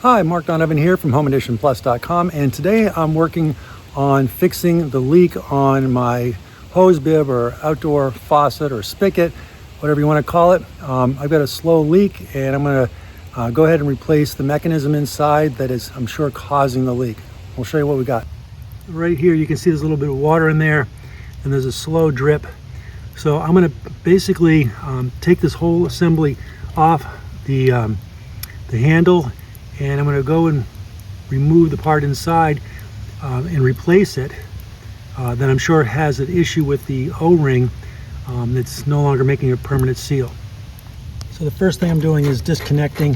Hi, Mark Donovan here from HomeAdditionPlus.com, and today I'm working on fixing the leak on my hose bib or outdoor faucet or spigot, whatever you want to call it. I've got a slow leak, and I'm going to go ahead and replace the mechanism inside that is, I'm sure, causing the leak. We'll show you what we got. Right here you can see there's a little bit of water in there, and there's a slow drip. So I'm going to basically take this whole assembly off the handle, and I'm going to go and remove the part inside and replace it that I'm sure has an issue with the O-ring that's no longer making a permanent seal. So the first thing I'm doing is disconnecting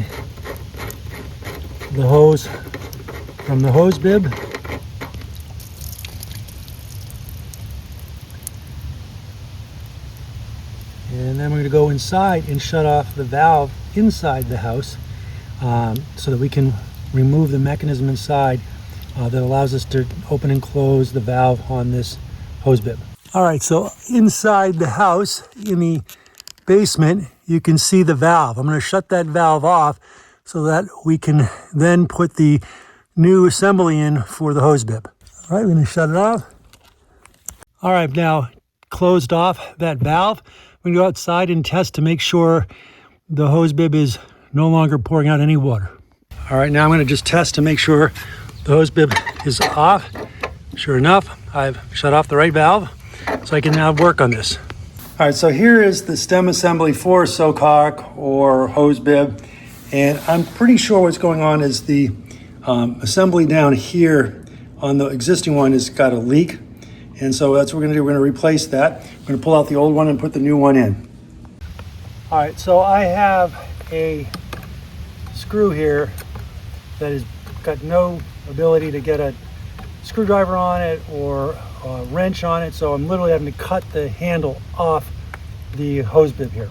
the hose from the hose bib. And then I'm going to go inside and shut off the valve inside the house so that we can remove the mechanism inside that allows us to open and close the valve on this hose bib. All right, so inside the house in the basement, you can see the valve. I'm going to shut that valve off so that we can then put the new assembly in for the hose bib. All right, we're going to shut it off. All right, now closed off that valve. We're going to go outside and test to make sure the hose bib is no longer pouring out any water. All right, now I'm going to just test to make sure the hose bib is off. Sure enough, I've shut off the right valve, so I can now work on this. All right, so here is the stem assembly for Sillcock or hose bib, and I'm pretty sure what's going on is the assembly down here on the existing one has got a leak, and so that's what we're going to do. We're going to replace that. We're going to pull out the old one and put the new one in. All right, so I have a screw here that has got no ability to get a screwdriver on it or a wrench on it, so I'm literally having to cut the handle off the hose bib here.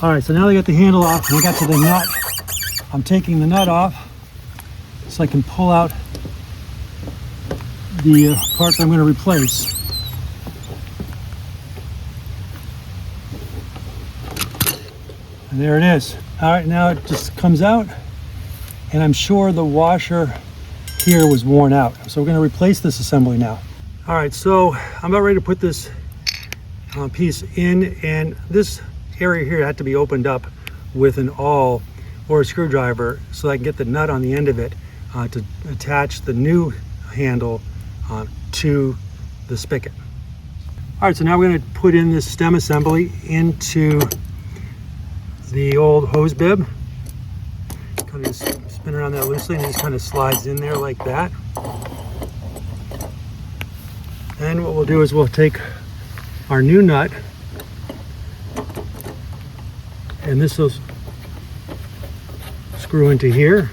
All right, so now I got the handle off and I got to the nut. I'm taking the nut off so I can pull out the part that I'm going to replace. And there it is. All right, now it just comes out, and I'm sure the washer here was worn out. So we're going to replace this assembly now. All right, so I'm about ready to put this piece in, and this area here had to be opened up with an awl or a screwdriver so I can get the nut on the end of it to attach the new handle to the spigot. All right, so now we're going to put in this stem assembly into the old hose bib. Kind of just spin around that loosely, and it just kind of slides in there like that. And what we'll do is we'll take our new nut, and this will screw into here,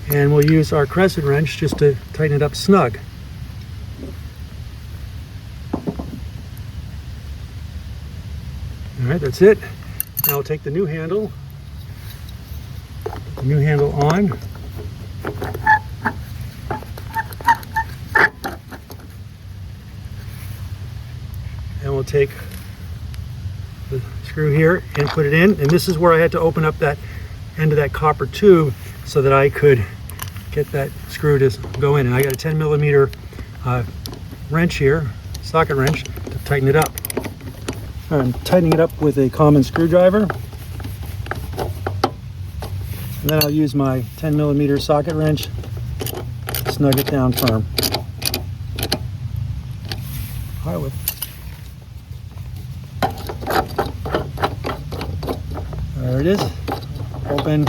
and we'll use our crescent wrench just to tighten it up snug. All right, that's it. Now we'll take the new handle, on, and we'll take the screw here and put it in, and this is where I had to open up that end of that copper tube so that I could get that screw to go in. And I got a 10 millimeter wrench here, socket wrench, to tighten it up. I'm tightening it up with a common screwdriver, and then I'll use my 10 millimeter socket wrench to snug it down firm. All right, there it is, open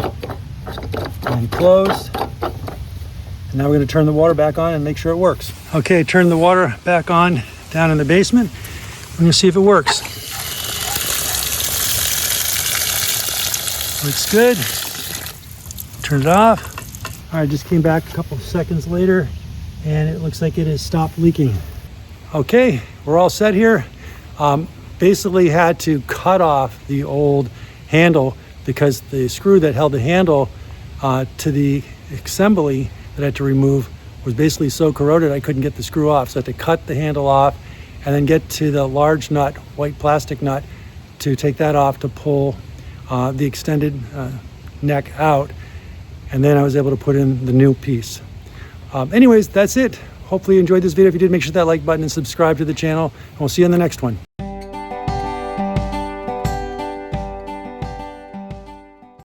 and closed. And now we're going to turn the water back on and make sure it works. Okay, turn the water back on down in the basement. I'm going to see if it works. Looks good. Turn it off. All right, just came back a couple of seconds later, and it looks like it has stopped leaking. Okay, we're all set here. Basically had to cut off the old handle because the screw that held the handle to the assembly that I had to remove was basically so corroded I couldn't get the screw off. So I had to cut the handle off and then get to the large nut, white plastic nut, to take that off to pull the extended neck out. And then I was able to put in the new piece. Anyways, that's it. Hopefully you enjoyed this video. If you did, make sure to hit that like button and subscribe to the channel. And we'll see you in the next one.